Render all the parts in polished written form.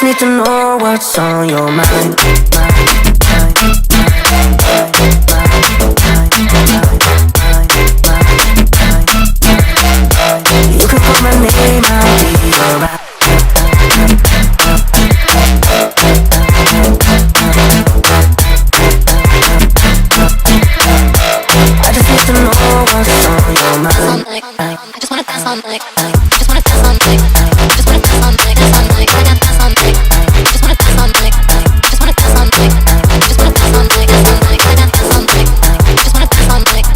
need to know what's on your mind. You can call my name, I'll be alright. I just need to know what's on your mind. I just wanna dance all night. Just wanna dance all night. Just wanna dance all night. Dance all night. I got dance all night. Just wanna dance all night. Just wanna dance all night. Just wanna dance all night. Dance all night. I got dance all night. Just wanna dance all night.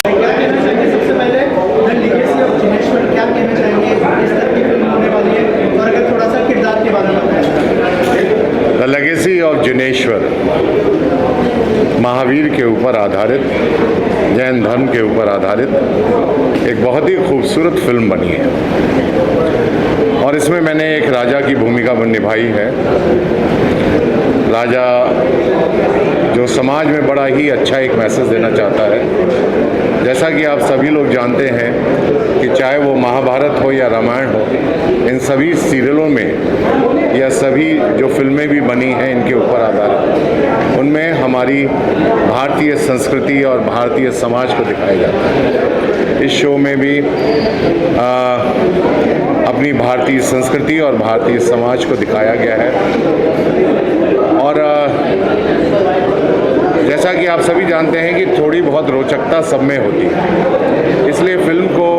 क्या कहना चाहेंगे सबसे पहले the legacy of Jineshwar, क्या कहना चाहेंगे इस तरह की फिल्म होने वाली है, और अगर थोड़ा सा किरदार के बारे में बताएं। The legacy of Jineshwar Mahavir के ऊपर आधारित, जैन धर्म के ऊपर आधारित एक बहुत ही खूबसूरत फिल्म बनी है और इसमें मैंने एक राजा की भूमिका निभाई है। राजा जो समाज में बड़ा ही अच्छा एक मैसेज देना चाहता है। जैसा कि आप सभी लोग जानते हैं कि चाहे वो महाभारत हो या रामायण हो, इन सभी सीरियलों में या सभी जो फिल्में भी बनी हैं इनके ऊपर आधारित, उनमें हमारी भारतीय संस्कृति और भारतीय समाज को दिखाया जाता है। इस शो में भी अपनी भारतीय संस्कृति और भारतीय समाज को दिखाया गया है। और जैसा कि आप सभी जानते हैं कि थोड़ी बहुत रोचकता सब में होती है, इसलिए फिल्म को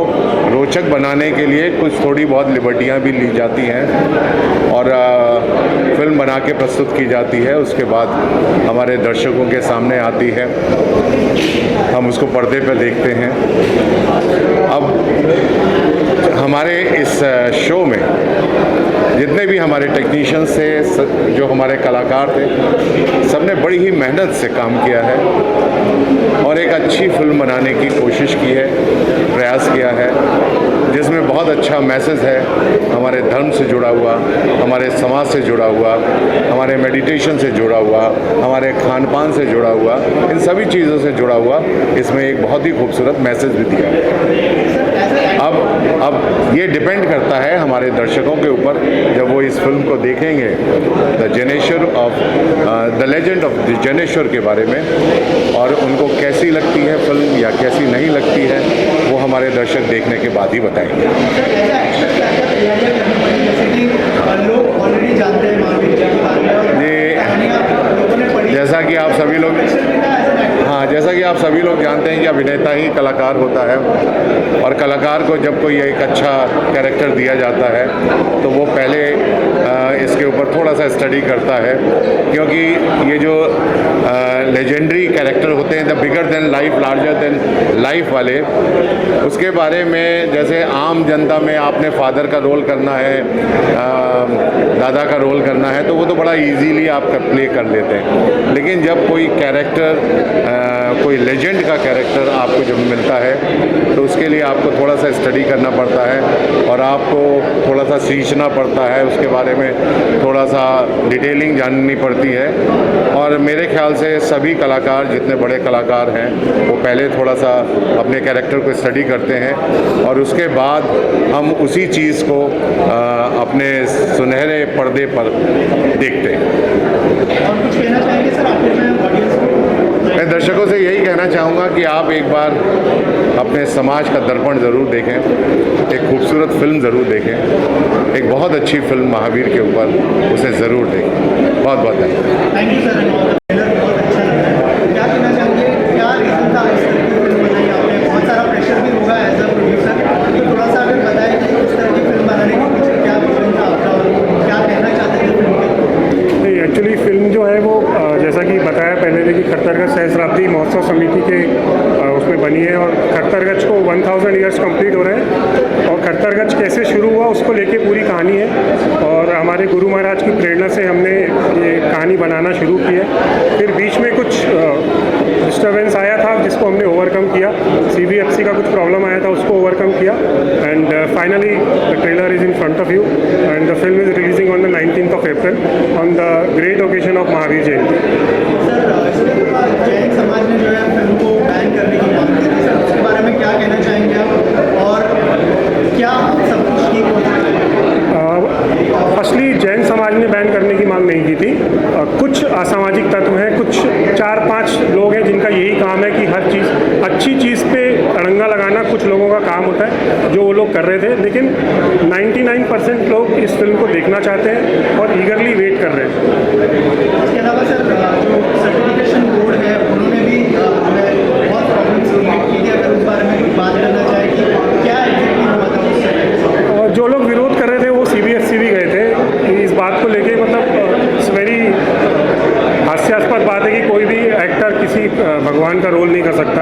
रोचक बनाने के लिए कुछ थोड़ी बहुत लिबर्टियाँ भी ली जाती हैं और फिल्म बना के प्रस्तुत की जाती है। उसके बाद हमारे दर्शकों के सामने आती है, हम उसको पर्दे पर देखते हैं। अब हमारे इस शो में जितने भी हमारे टेक्नीशियंस थे, जो हमारे कलाकार थे, सबने बड़ी ही मेहनत से काम किया है और एक अच्छी फिल्म बनाने की कोशिश की है, प्रयास किया है, जिसमें बहुत अच्छा मैसेज है हमारे धर्म से जुड़ा हुआ, हमारे समाज से जुड़ा हुआ, हमारे मेडिटेशन से जुड़ा हुआ, हमारे खान पान से जुड़ा हुआ, इन सभी चीज़ों से जुड़ा हुआ इसमें एक बहुत ही खूबसूरत मैसेज भी दिया है। अब ये डिपेंड करता है हमारे दर्शकों के ऊपर, जब वो इस फिल्म को देखेंगे द लेजेंड ऑफ जिनेश्वर के बारे में, और उनको कैसी लगती है फिल्म या कैसी नहीं लगती है, वो हमारे दर्शक देखने के बाद ही बताएंगे। लोग ऑलरेडी जानते हैं महावीर जी के बारे में, जैसा कि आप सभी लोग जैसा कि आप सभी लोग जानते हैं कि अभिनेता ही कलाकार होता है, और कलाकार को जब कोई एक अच्छा कैरेक्टर दिया जाता है तो वो पहले इसके ऊपर थोड़ा सा स्टडी करता है, क्योंकि ये जो लेजेंडरी कैरेक्टर होते हैं, the bigger than life larger than life वाले, उसके बारे में जैसे आम जनता में आपने फादर का रोल करना है, दादा का रोल करना है, तो वो तो बड़ा इजीली आप प्ले कर लेते हैं। लेकिन जब कोई कैरेक्टर कोई लेजेंड का कैरेक्टर आपको जब मिलता है तो उसके लिए आपको थोड़ा सा स्टडी करना पड़ता है और आपको थोड़ा सा सींचना पड़ता है, उसके बारे में थोड़ा सा डिटेलिंग जाननी पड़ती है। और मेरे ख्याल से सभी कलाकार, जितने बड़े कलाकार हैं, वो पहले थोड़ा सा अपने कैरेक्टर को स्टडी करते हैं और उसके बाद हम उसी चीज़ को अपने सुनहरे पर्दे पर देखते हैं। और कुछ कहना चाहेंगे सर आखिर में ऑडियंस को? मैं दर्शकों से यही कहना चाहूँगा कि आप एक बार अपने समाज का दर्पण ज़रूर देखें, एक खूबसूरत फिल्म ज़रूर देखें, एक बहुत अच्छी फिल्म महावीर के ऊपर, उसे ज़रूर देखें। बहुत बहुत धन्यवाद। थैंक यू सर, बहुत अच्छा लगा है। क्या कहना चाहेंगे, क्या रीज़न था इस तरह की फिल्म बनाई आपने? बहुत सारा प्रेशर भी होगा एज अ प्रोड्यूसर, तो थोड़ा सा अगर बताएं कि इस तरह की फिल्म बनाने के पीछे क्या विजन था आपका और क्या कहना चाहते थे फिल्म के? नहीं, एक्चुअली फिल्म जो है वो जैसा कि बताया पहले थे कि खट्टरगढ़ सहस्राब्दी महोत्सव समिति के उसमें बनी है और खट्टरगढ़ को 1000 ईयर्स कंप्लीट हो रहे हैं और खट्टरगढ़ कैसे शुरू हुआ उसको लेके पूरी कहानी है और हमारे गुरु महाराज की प्रेरणा से हमने ये कहानी बनाना शुरू की है। फिर बीच में कुछ डिस्टर्बेंस आया था जिसको हमने ओवरकम किया, CBFC का कुछ प्रॉब्लम आया था उसको ओवरकम किया and finally the trailer is in front of you and the film is releasing on the 19th of April on the great occasion of Mahavir Jayanti. Jain समाज ने जो है फिल्म को बैन करने की मांग की थी सर, उसके बारे में क्या कहना चाहेंगे आप और क्या सब कुछ ठीक हो सकता है? फर्स्टली जैन समाज ने बैन करने 4-5 लोग हैं जिनका यही काम है कि हर चीज़ अच्छी चीज़ पे अड़ंगा लगाना कुछ लोगों का काम होता है, जो वो लोग कर रहे थे। लेकिन 99% लोग इस फिल्म को देखना चाहते हैं और ईगरली वेट कर रहे हैं। इसके अलावा सर जो सर्टिफिकेशन बोर्ड है उन्होंने भी बहुत प्रॉब्लम्स क्रिएट की थी। अगर उस बारे में कुछ बात करना चाहे कि क्या एग्जैक्टली हुआ था उससे? और जो लोग विरोध कर रहे थे वो CBFC भी गए थे कि इस बात को लेके, मतलब इट्स वेरी हास्यास्पद बात है कि कोई भी एक्टर किसी भगवान का रोल नहीं कर सकता।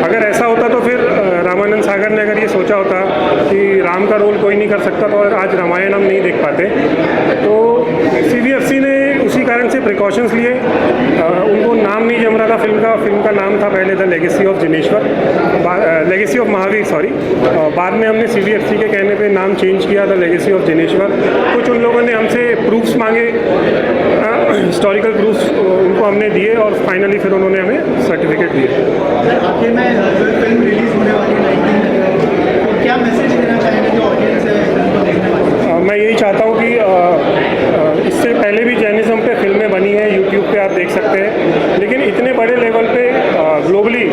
अगर ऐसा होता तो फिर रामानंद सागर ने अगर ये सोचा होता कि राम का रोल कोई नहीं कर सकता तो आज रामायण हम नहीं देख पाते। तो CBFC ने उसी कारण से प्रिकॉशंस लिए। उनको नाम नहीं जम रहा था फिल्म का नाम था पहले the legacy of Jineshwar, legacy of Mahavir sorry. बाद में हमने CBFC के कहने पे नाम चेंज किया द लेगेसी ऑफ जिनेश्वर। कुछ उन लोगों ने हमसे प्रूफ्स मांगे, हिस्टोरिकल प्रूफ्स उनको हमने दिए और फाइनली फिर उन्होंने हमें सर्टिफिकेट दिए। आखिर में जो फिल्म रिलीज होने वाली है 19 तो क्या मैसेज देना चाहेंगे जो ऑडियंस है फिल्म को देखने वाली? मैं यही चाहता हूँ कि इससे पहले भी जैनिज़्म पे फिल्में बनी हैं, यूट्यूब पे आप देख सकते हैं, लेकिन इतने बड़े लेवल पे ग्लोबली,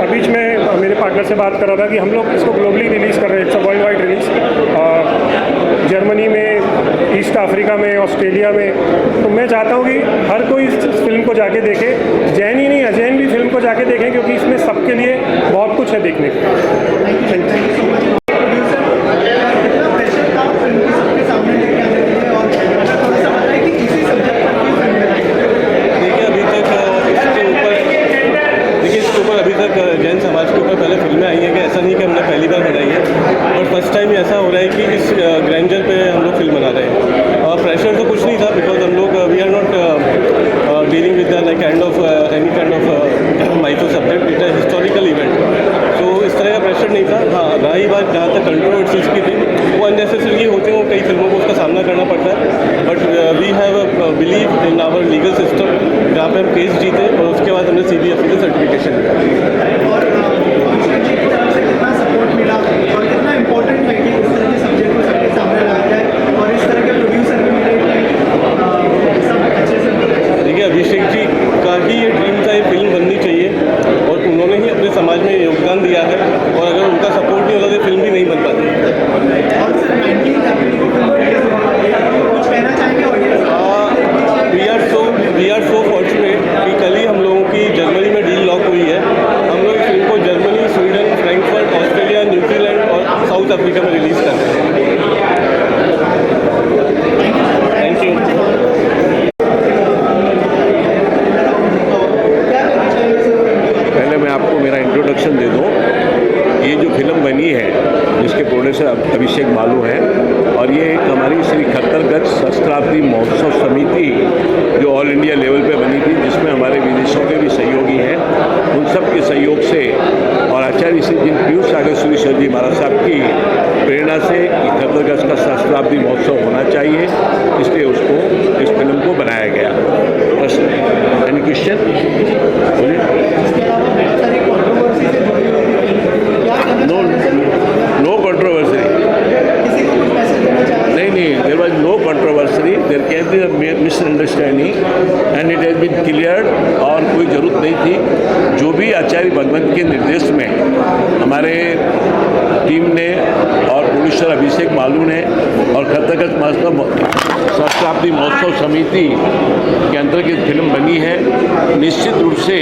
अभी मैं मेरे पार्टनर से बात कर रहा था कि हम लोग इसको ग्लोबली रिलीज़ कर रहे हैं। It's a world wide release, Germany में, ईस्ट अफ्रीका में, ऑस्ट्रेलिया में। तो मैं चाहता हूँ कि हर कोई इस फिल्म को जाके देखे, जैन ही नहीं अजैन भी फिल्म को जाके देखें, क्योंकि इसमें सबके लिए बहुत कुछ है देखने को। Thank you so much. Producer कितना प्रेशर था फिल्म को सबके सामने लेके आने के लिए, और थोड़ा सा बताएं कि इसी सब्जेक्ट पर क्यों फिल्म बनाई? देखिए इसके ऊपर अभी तक जैन समाज के ऊपर पहले फिल्में आई हैं कि ऐसा नहीं कि हमने पहली बार बनाई है, बट फर्स्ट टाइम ऐसा हो रहा है कि इस ग्रैंडर पे हम लोग फिल्म बना रहे हैं। प्रेशर तो कुछ नहीं था, बिकॉज हम लोग we are not dealing with like any kind of micro subject, it is historical event. तो इस तरह का प्रेशर नहीं था। हाँ, रही बात जहाँ तक कंट्रोवर्सीज की थी, वो अननेसेसरी होते हैं, वो कई फिल्मों को उसका सामना करना पड़ता है। But we have believe in our legal system, जहाँ पे हम केस जीते और उसके बाद हमने CBFC से सर्टिफिकेशन लिया। और कौशल जी की तरफ से कितना सपोर्ट मिला और कितना इम्पोर्टेंट है कि इस तरह के सब्जेक्ट को सबके सामने लाया जाए और इस तरह के प्रोड्यूसर भी मिले कि सब अच्छे से मिले? देखिए, अभिषेक जी का ही ये ड्रीम था, ये फिल्म बननी चाहिए, और उन्होंने ही अपने समाज में योगदान दिया है, और अगर उनका सपोर्ट नहीं होता तो फिल्म भी नहीं बन पाती। और सर 19 अप्रैल को फिल्म रिलीज होने वाली है, तो कुछ कहना चाहेंगे audience? We are so fortunate कि कल ही हम लोगों की जर्मनी में डील लॉक हुई है। हम लोग इस फिल्म को Germany, Sweden, Frankfurt, Australia, New Zealand और साउथ अफ्रीका में रिलीज़ कर रहे हैं। Thank you. पहले मैं आपको मेरा इंट्रोडक्शन दे दूं। ये जो फिल्म बनी है जिसके प्रोड्यूसर अभिषेक बालू हैं, और ये एक हमारी श्री खट्टरगढ़ सहस्त्राब्दी महोत्सव समिति जो ऑल इंडिया लेवल पे बनी थी, जिसमें हमारे विदेशों के भी सहयोगी हैं, उन सब के सहयोग से और आचार्य श्री जिन पीयूष सागर सुरेश्वर जी महाराज साहब की प्रेरणा से खट्टरगढ़ का सहस्त्राब्दी महोत्सव होना चाहिए, इसलिए उसको इस फिल्म को बनाया गया। प्रश्न एनी क्वेश्चन? इसके अलावा बहुत सारी कंट्रोवर्सी से जुड़ी हुई फिल्म, क्या कहना चाहेंगे सर? No controversy. किसी को कुछ मैसेज देना चाहेंगे? नहीं, there was no controversy, there can be a misunderstanding and it has been cleared, और कोई ज़रूरत नहीं थी। जो भी आचार्य भगवंत के निर्देश में हमारे टीम ने और प्रोड्यूसर अभिषेक बालू ने और खट्टरगढ़ सहस्त्राब्दी महोत्सव समिति के अंतर्गत फिल्म बनी है, निश्चित रूप से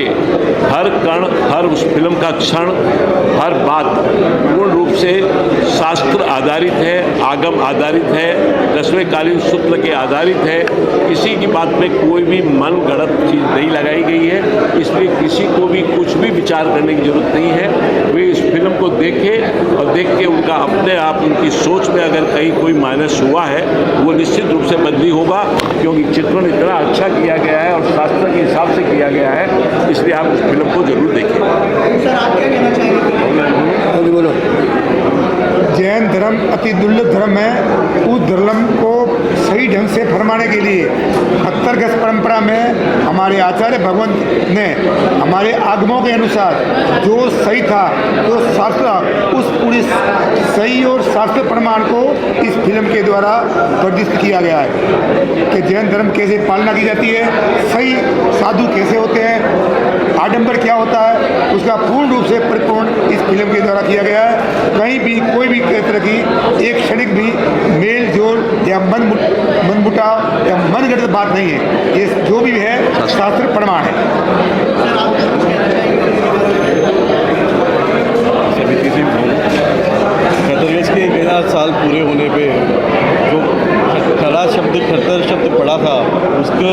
हर कण, हर उस फिल्म का क्षण, हर बात पूर्ण रूप से शास्त्र आधारित है, आगम आधारित है, 10वें कालीन सूत्र के आधारित है। किसी की बात में कोई भी मन गढ़ंत चीज़ नहीं लगाई गई है, इसलिए किसी को भी कुछ भी विचार करने की जरूरत नहीं है। वे इस फिल्म को देखें और देख के उनका अपने आप उनकी सोच में अगर कहीं कोई माइनस हुआ है वो निश्चित रूप से बदली होगा, क्योंकि चित्रण इतना अच्छा किया गया है और शास्त्र के हिसाब से किया गया है, इसलिए आप उस फिल्म को जरूर देखें। सर आप क्या कहना चाहेंगे? जैन धर्म अति दुर्लभ धर्म है। उस धर्म को सही ढंग से फरमाने के लिए खत्तर गज परंपरा में हमारे आचार्य भगवंत ने हमारे आगमों के अनुसार जो सही था, जो शास्त्र, उस पूरी सही और शास्त्र प्रमाण को इस फिल्म के द्वारा प्रदर्शित किया गया है कि जैन धर्म कैसे पालना की जाती है, सही साधु कैसे होते हैं, आडंबर क्या होता है, उसका पूर्ण रूप से परिपूर्ण इस फिल्म के द्वारा किया गया है। कहीं भी कोई भी तरह की एक क्षणिक भी मेल जोल या मनमुटाव या मनगढ़ंत बात नहीं है। ये जो भी है शास्त्र प्रमाण है। खतरगज के 11 साल पूरे होने पे जो खतर शब्द पड़ा था, उसको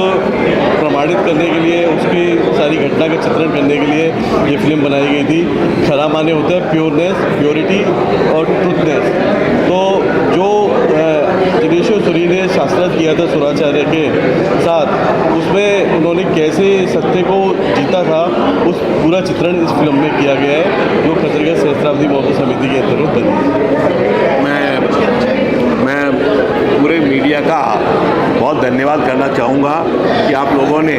प्रमाणित करने के लिए, उसकी सारी घटना का चित्रण करने के लिए ये फिल्म बनाई गई थी। खरा माने होता है प्योरनेस, प्योरिटी और ट्रुथनेस। तो जो जिनेश्वर सूरी ने शास्त्रार्थ किया था सुराचार्य के साथ, उसमें उन्होंने कैसे सत्य को जीता था, उस पूरा चित्रण इस फिल्म में किया गया है, जो खतरगज सहस्त्राब्दी महोत्सव समिति के अंतर्गत बनी है। मैं पूरे मीडिया का बहुत धन्यवाद करना चाहूँगा कि आप लोगों ने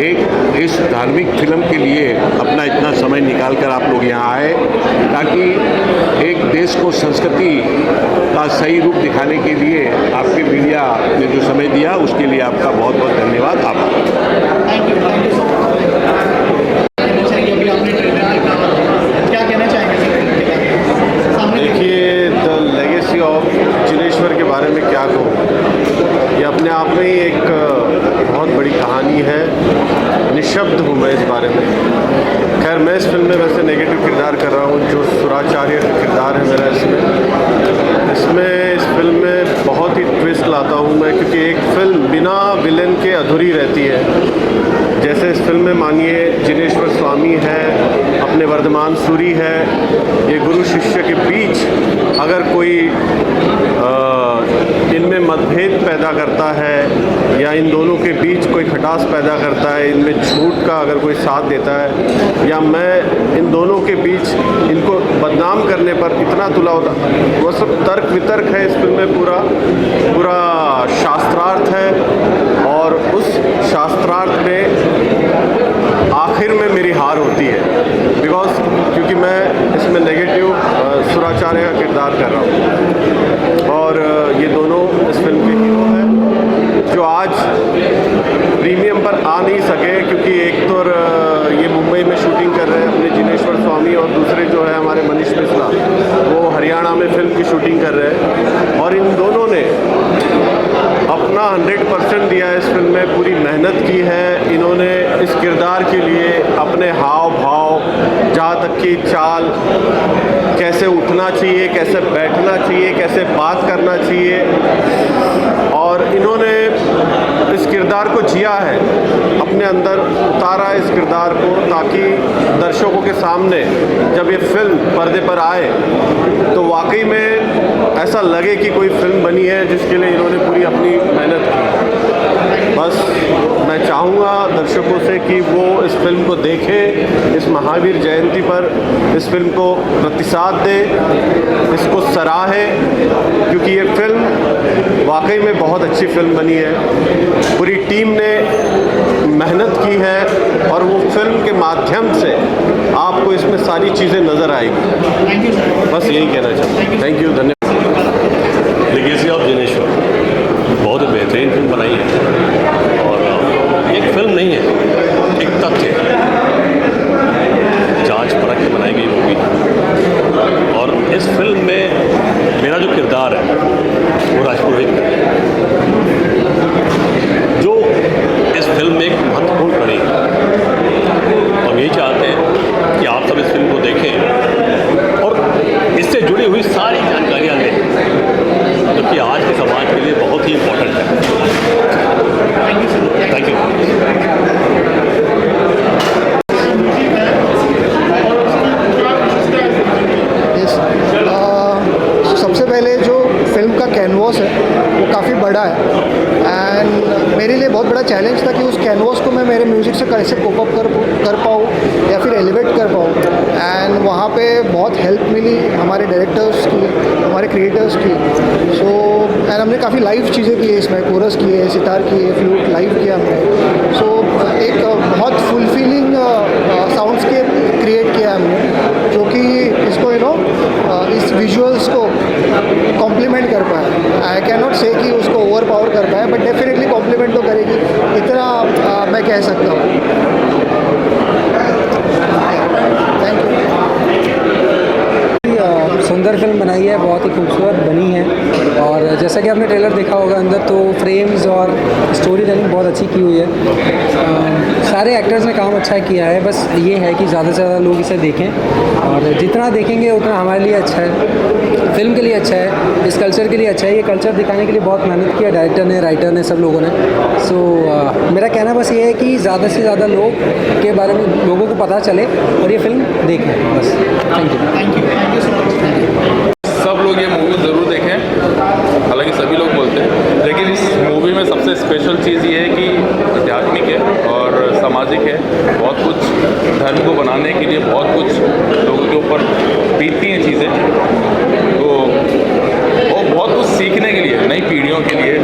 एक इस धार्मिक फिल्म के लिए अपना इतना समय निकाल कर आप लोग यहाँ आए, ताकि एक देश को संस्कृति का सही रूप दिखाने के लिए आपके मीडिया ने जो समय दिया, उसके लिए आपका बहुत बहुत धन्यवाद। क्या कहना चाहेंगे? देखिए, द लेगेसी ऑफ जिनेश्वर के बारे में क्या कहूँ, ये अपने आप में ही एक बहुत बड़ी कहानी है। निशब्द हूँ मैं इस बारे में। खैर, मैं इस फिल्म में वैसे नेगेटिव किरदार कर रहा हूँ, जो सुराचार्य का किरदार है मेरा इसमें इस फिल्म में बहुत ही ट्विस्ट लाता हूँ मैं, क्योंकि एक फिल्म बिना विलेन के अधूरी रहती है। जैसे इस फिल्म में मानिए जिनेश्वर स्वामी है, अपने वर्धमान सूरी है, ये गुरु शिष्य के बीच अगर कोई इनमें मतभेद पैदा करता है या इन दोनों के बीच कोई खटास पैदा करता है, इनमें झूठ का अगर कोई साथ देता है, या मैं इन दोनों के बीच इनको बदनाम करने पर इतना तुला होता, वो सब तर्क वितर्क है इस फिल्म में। पूरा शास्त्रार्थ है, और उस शास्त्रार्थ में आखिर में मेरी हार होती है, क्योंकि मैं इसमें नेगेटिव सुराचार्य का किरदार कर रहा हूँ, और ये दोनों इस फिल्म के हीरो हैं जो आज प्रीमियम पर आ नहीं सके, क्योंकि एक तो ये मुंबई में शूटिंग कर रहे हैं अपने जिनेश्वर स्वामी, और दूसरे जो है हमारे मनीष मिश्रा, वो हरियाणा में फिल्म की शूटिंग कर रहे हैं। और इन दोनों ने अपना 100% दिया है इस फिल्म में, पूरी मेहनत की है इन्होंने इस किरदार के लिए। अपने हाव भाव, जहाँ तक कि चाल, कैसे उठना चाहिए, कैसे बैठना चाहिए, कैसे बात करना चाहिए, और इन्होंने इस किरदार को जिया है, अपने अंदर उतारा इस किरदार को, ताकि दर्शकों के सामने जब ये फिल्म पर्दे पर आए तो वाकई में ऐसा लगे कि कोई फिल्म बनी है जिसके लिए इन्होंने पूरी अपनी मेहनत की। बस मैं चाहूँगा दर्शकों से कि वो इस फिल्म को देखें, इस महावीर जयंती पर इस फिल्म को प्रतिसाद दें, इसको सराहें, क्योंकि ये फिल्म वाकई में बहुत अच्छी फिल्म बनी है। पूरी टीम ने मेहनत की है, और वो फिल्म के माध्यम से आपको इसमें सारी चीज़ें नज़र आएगी। बस यही कहना चाहता हूँ। थैंक यू, धन्यवाद। लेगेसी ऑफ जिनेश्वर बहुत बेहतरीन फिल्म बनाई है, और एक फिल्म नहीं है, एक तथ्य है, जांच परख के बनाई गई मूवी। और इस फिल्म में मेरा जो किरदार है वो राजपुरोहित है, जो इस फिल्म में एक महत्वपूर्ण कड़ी है। हम यही चाहते हैं कि आप सब इस फिल्म को देखें और इससे जुड़ी हुई सारी जानकारियाँ लें, जो कि आज के समाज के लिए बहुत ही इम्पोर्टेंट है। Thank you. सबसे पहले जो फिल्म का कैनवास है वो काफ़ी बड़ा है, एंड मेरे लिए बहुत बड़ा चैलेंज था कि उस कैनवास को मैं मेरे म्यूज़िक से कैसे कोप अप कर पाऊँ या फिर एलिवेट कर पाऊँ। एंड वहाँ पे बहुत हेल्प मिली हमारे डायरेक्टर्स की, हमारे क्रिएटर्स की। सो एंड हमने काफ़ी लाइव चीज़ें की है इसमें, कोरस किए, सितार किए, फ्लूट लाइव किया हमने। सो एक बहुत फुलफिलिंग साउंडस्केप क्रिएट किया हमने, जो कि इसको इस विजुअल्स को कॉम्प्लीमेंट कर पाए। आई कैन नॉट से कि उसको ओवर पावर कर पाए, बट डेफिनेटली कॉम्प्लीमेंट तो करेगी, इतना मैं कह सकता हूँ। Thank you. सुंदर फिल्म बनाई है, बहुत ही खूबसूरत बनी है, और जैसा कि आपने ट्रेलर देखा होगा अंदर, तो फ्रेम्स और स्टोरी टेलिंग बहुत अच्छी की हुई है। सारे एक्टर्स ने काम अच्छा किया है, बस ये है कि ज़्यादा से ज़्यादा लोग इसे देखें, और जितना देखेंगे उतना हमारे लिए अच्छा है, फिल्म के लिए अच्छा है, इस कल्चर के लिए अच्छा है। ये कल्चर दिखाने के लिए बहुत मेहनत किया डायरेक्टर ने, राइटर ने, सब लोगों ने। सो मेरा कहना बस ये है कि ज़्यादा से ज़्यादा लोग के बारे में लोगों को पता चले और ये फिल्म देखें, बस। Thank you so much. सब लोग ये मूवी ज़रूर देखें, हालांकि सभी लोग बोलते हैं, लेकिन इस मूवी में सबसे स्पेशल चीज़ ये है कि आध्यात्मिक है और सामाजिक है। बहुत कुछ धर्म को बनाने के लिए बहुत कुछ लोगों के ऊपर बीतती हैं चीज़ें, तो वो बहुत कुछ सीखने के लिए, नई पीढ़ियों के लिए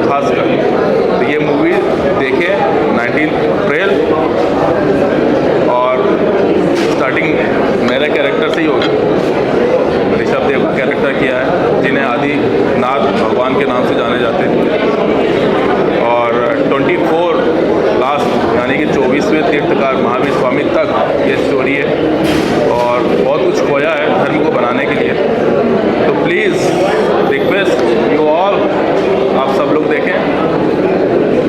खासकर। तो ये मूवी देखें 19 अप्रैल, और स्टार्टिंग मेरे कैरेक्टर से ही होगी। ऋषभ देव का कैरेक्टर किया है, जिन्हें आदिनाथ भगवान के नाम से जाने जाते हैं, और 24 लास्ट यानी कि 24वें तीर्थकार महावीर स्वामी तक ये स्टोरी है, और बहुत कुछ खोया है धर्म को बनाने के लिए। तो प्लीज़ रिक्वेस्ट यू ऑल, आप सब लोग देखें।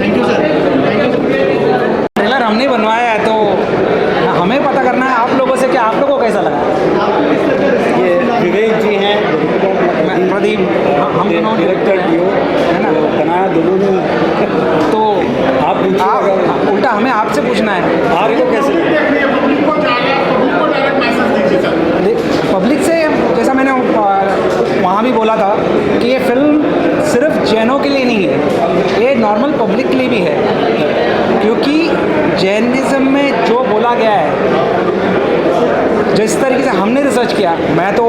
Thank you sir. ट्रेलर हमने बनवाया है, तो हमें पता करना है आप लोगों से कि आप लोगों को कैसा लगा। ये विवेक जी हैं, प्रदीप, हम दोनों डायरेक्टर डीओ है ना, बनाया दोनों ने। तो आप उल्टा हमें आपसे पूछना है, आपको कैसे पब्लिक से। जैसा मैंने वहाँ भी बोला था कि ये फिल्म सिर्फ जैनों के लिए नहीं है, ये नॉर्मल पब्लिक के लिए भी है, क्योंकि जैनिज़्म में जो बोला गया है, जिस तरीके से हमने रिसर्च किया, मैं तो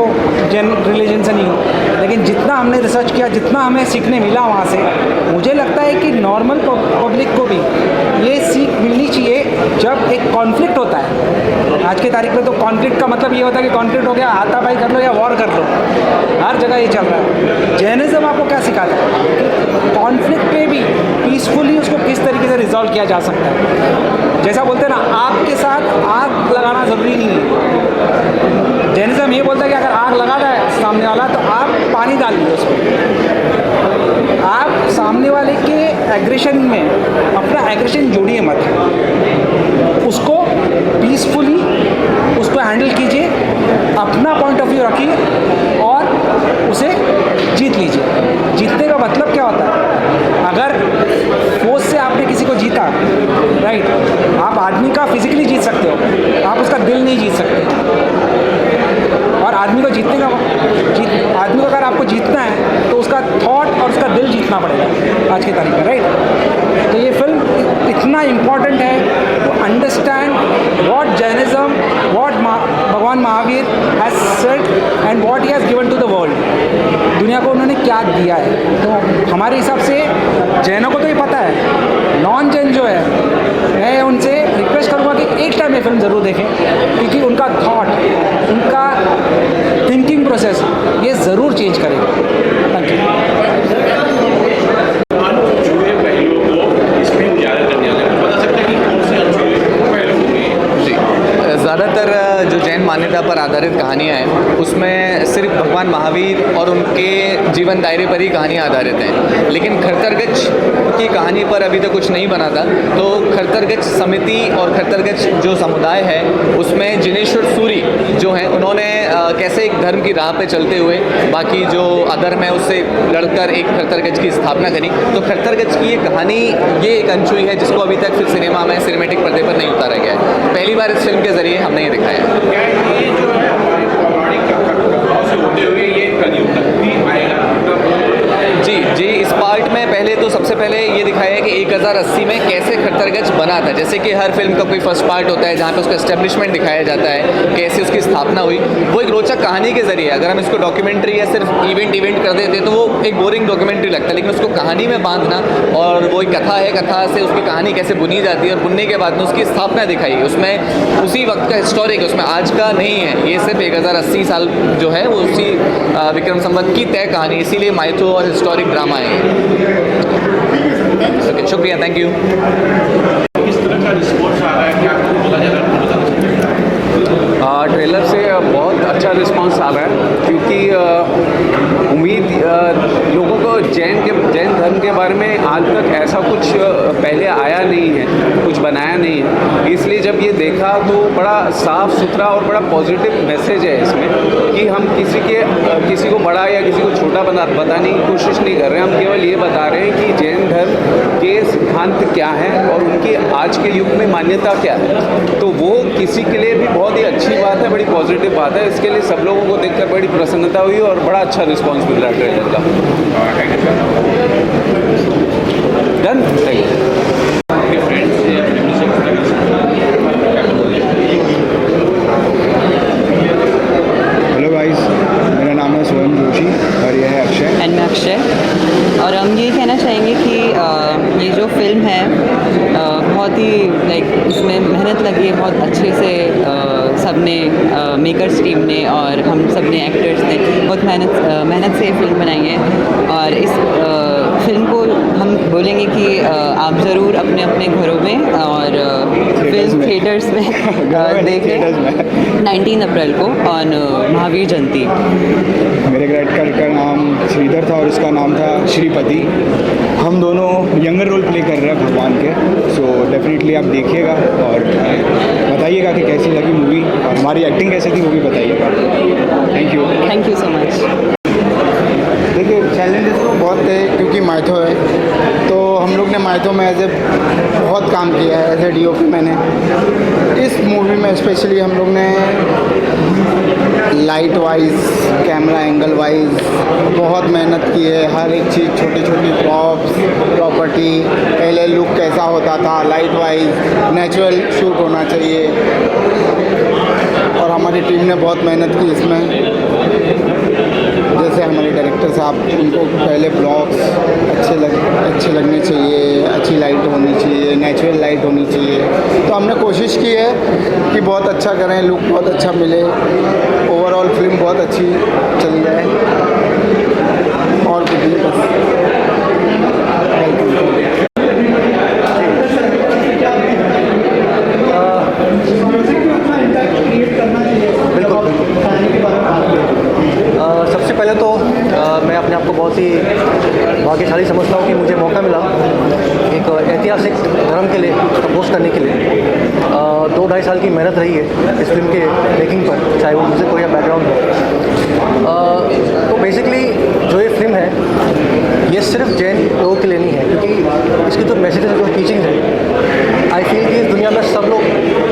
जैन रिलीजन से नहीं हूँ, लेकिन जितना हमने रिसर्च किया, जितना हमें सीखने मिला वहाँ से, मुझे लगता है कि नॉर्मल पब्लिक को भी ये सीख मिलनी चाहिए। जब एक कॉन्फ्लिक्ट होता है, आज की तारीख में तो कॉन्फ्लिक्ट का मतलब ये होता है कि कॉन्फ्लिक्ट हो गया, हाथापाई कर लो या वॉर कर लो, हर जगह ये चल रहा है। जैनिज़्म आपको क्या सिखाता है? कॉन्फ्लिक्ट पे भी पीसफुली उसको किस तरीके से रिजॉल्व किया जा सकता है। जैसा बोलते हैं ना, आग के साथ आग लगाना ज़रूरी नहीं है। जैनिज़्म ये बोलता है कि अगर आग लगा रहा है सामने वाला, तो आप पानी डाल दीजिए उसमें। आप सामने वाले के एग्रेशन में अपना एग्रेशन जोड़िए मत, उसको पीसफुली उसको हैंडल कीजिए, अपना पॉइंट ऑफ व्यू रखिए और उसे जीत लीजिए। जीतने का मतलब क्या होता है? अगर फोर्स से आपने किसी को जीता, राइट, आप आदमी का फिजिकली जीत सकते हो, आप उसका दिल नहीं जीत सकते। और आदमी को जीतने का आदमी को अगर आपको जीतना है तो उसका थॉट और उसका दिल जीतना पड़ेगा आज की तारीख में, राइट। तो ये फिल्म इतना इम्पॉर्टेंट है to understand what Jainism, what Bhagwan Mahavir has said and what he has given to the world. दुनिया को उन्होंने क्या दिया है। तो हमारे हिसाब से जैनों को तो ये पता है, नॉन जैन जो है, मैं उनसे रिक्वेस्ट करूँगा कि एक टाइम ये फिल्म ज़रूर देखें, क्योंकि उनका थॉट, उनका थिंकिंग प्रोसेस ये ज़रूर चेंज करेगा। Thank you. ज़्यादातर जो जैन मान्यता पर आधारित कहानियाँ हैं, उसमें सिर्फ भगवान महावीर और उनके जीवन दायरे पर ही कहानियाँ आधारित हैं, लेकिन खरतरगच की कहानी पर अभी तक कुछ नहीं बना था। तो खरतरगच समिति और खरतरगच जो समुदाय है, उसमें जिनेश्वर सूरी जो हैं, उन्होंने कैसे एक धर्म की राह पे चलते हुए बाकी जो अधर्म है उससे लड़कर एक खरतरगच की स्थापना करी। तो खरतरगच की ये कहानी, ये एक अनछुई है जिसको अभी तक फिर सिनेमा में सिनेमेटिक पर्दे पर नहीं उतारा गया है। पहली बार इस फिल्म के ज़रिए हमने ये दिखाया है। जी, इस पार्ट में पहले तो सबसे पहले ये दिखाया है कि 1080 में कैसे खट्टरगच बना था। जैसे कि हर फिल्म का कोई फर्स्ट पार्ट होता है जहाँ पे उसका एस्टेब्लिशमेंट दिखाया जाता है, कैसे उसकी स्थापना हुई। वो एक रोचक कहानी के जरिए, अगर हम इसको डॉक्यूमेंट्री या सिर्फ इवेंट कर देते तो वो एक बोरिंग डॉक्यूमेंट्री लगता है, लेकिन उसको कहानी में बांधना और वो एक कथा है, कथा से उसकी कहानी कैसे बुनी जाती है और बुनने के बाद में उसकी स्थापना दिखाई, उसमें उसी वक्त का हिस्टोरिक, उसमें आज का नहीं है, ये सिर्फ 1080 साल जो है वो उसी विक्रम संवत की तय कहानी, इसीलिए माइथो और हिस्टोरिक ड्रामा है। ओके, शुक्रिया, थैंक यू। किस तरह का रिस्पॉन्स आ रहा है, क्या बोला जा रहा है? ट्रेलर से बहुत अच्छा रिस्पांस आ रहा है, क्योंकि उम्मीद लोगों को जैन धर्म के बारे में आज तक ऐसा कुछ पहले आया नहीं है, कुछ बनाया नहीं है। इसलिए जब ये देखा तो बड़ा साफ़ सुथरा और बड़ा पॉजिटिव मैसेज है इसमें, कि हम किसी को बड़ा या किसी को छोटा बताने की कोशिश नहीं कर रहे हैं। हम केवल ये बता रहे हैं कि जैन धर्म के सिद्धांत क्या हैं और उनकी आज के युग में मान्यता क्या है। तो वो किसी के लिए भी बहुत ही अच्छी बात है, बड़ी पॉजिटिव बात है। इसके लिए सब लोगों को देखकर बड़ी प्रसन्नता हुई और बड़ा अच्छा रिस्पॉन्स मिल रहा है ट्रेलर का। Done, thank you. Hello guys, मेरा नाम है स्वयं जोशी और यह है अक्षय। एंड मैं अक्षय, और हम ये कहना चाहेंगे कि ये जो फिल्म है बहुत ही लाइक इसमें मेहनत लगी है, बहुत अच्छे से सबने मेकर्स टीम ने और हम सब ने एक्टर्स ने बहुत मेहनत से फिल्म बनाई है। और इस फिल्म को हम बोलेंगे कि आप ज़रूर अपने अपने घरों में और फिल्म थिएटर्स में देखें 19 अप्रैल को ऑन महावीर जयंती। मेरे कैरेक्टर का नाम श्रीधर था और इसका नाम था श्रीपति। हम दोनों यंगर रोल प्ले कर रहे हैं भगवान के, सो डेफिनेटली आप देखिएगा और बताइएगा कि कैसी लगी मूवी और हमारी एक्टिंग कैसी थी वो भी बताइएगा। Thank you so much. देखिए, चैलेंजेस तो बहुत थे क्योंकि माइथो है, तो हम लोग ने माइथो में बहुत काम किया है एज ए DOP। मैंने इस मूवी में स्पेशली हम लोग ने light wise, camera angle wise बहुत मेहनत की है। हर एक चीज़, छोटी छोटी प्रॉप्स, प्रॉपर्टी, पहले लुक कैसा होता था लाइट वाइज, नेचुरल शूट होना चाहिए, और हमारी टीम ने बहुत मेहनत की इसमें। जैसे हमारे डायरेक्टर साहब, उनको पहले ब्लॉग्स अच्छे लगने चाहिए, अच्छी लाइट होनी चाहिए, नेचुरल लाइट होनी चाहिए। तो हमने कोशिश की है कि बहुत अच्छा करें, लुक बहुत अच्छा मिले, ओवरऑल फिल्म बहुत अच्छी चली जाए और कुछ नहीं बस। सबसे पहले तो मैं अपने आप को बहुत ही भाग्यशाली समझता हूँ कि मुझे मौका मिला एक ऐतिहासिक धर्म के लिए कंपोज करने के लिए। 2-2.5 साल की मेहनत रही है इस फिल्म के मेकिंग पर, चाहे वो म्यूज़िक हो या बैकग्राउंड हो। तो बेसिकली जो ये फिल्म है ये सिर्फ जैन लोगों के लिए नहीं है, क्योंकि इसकी जो मैसेजेस है, जो टीचिंग है, आई फील कि इस दुनिया में सब लोग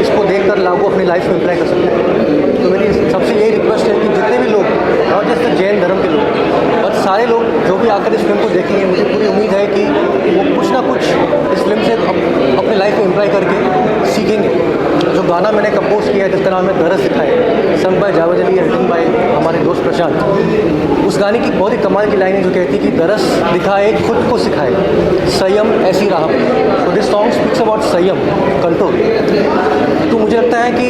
इसको देखकर लागू अपनी लाइफ में अप्लाई कर सकते हैं। तो मेरी सबसे यही रिक्वेस्ट है कि जितने भी लोग, नॉट जस्ट जैन धर्म के लोग, बट सारे लोग जो भी आकर इस फिल्म को देखेंगे, मुझे पूरी उम्मीद है कि वो कुछ ना कुछ इस फिल्म से अपने लाइफ में अप्लाई करके सीखेंगे। जो गाना मैंने कंपोज किया है जिसका नाम है दरस सिखाए, song by Javed Ali, written by हमारे दोस्त प्रशांत, उस गाने की बहुत ही कमाल की लाइन है जो कहती है कि दरस दिखाए खुद को सिखाए, संयम ऐसी राह पे। तो दिस सॉन्ग स्पीक्स अबाउट संयम, कंट्रोल। तो मुझे लगता है कि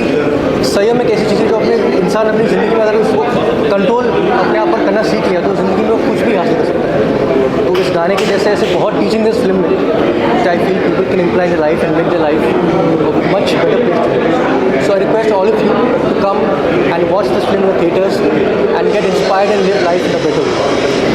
संयम एक ऐसी चीज़ है जो अपने इंसान अपनी ज़िंदगी में अगर उसको कंट्रोल अपने आप पर करना सीख लिया तो ज़िंदगी में वो कुछ भी हासिल कर सकता है। तो इस गाने की जैसे ऐसे बहुत टीचिंग इस फिल्म में, I feel people can imply the life and make the life much better place. So I request all of you to come and watch this film in the theaters and get inspired and live life in a better way.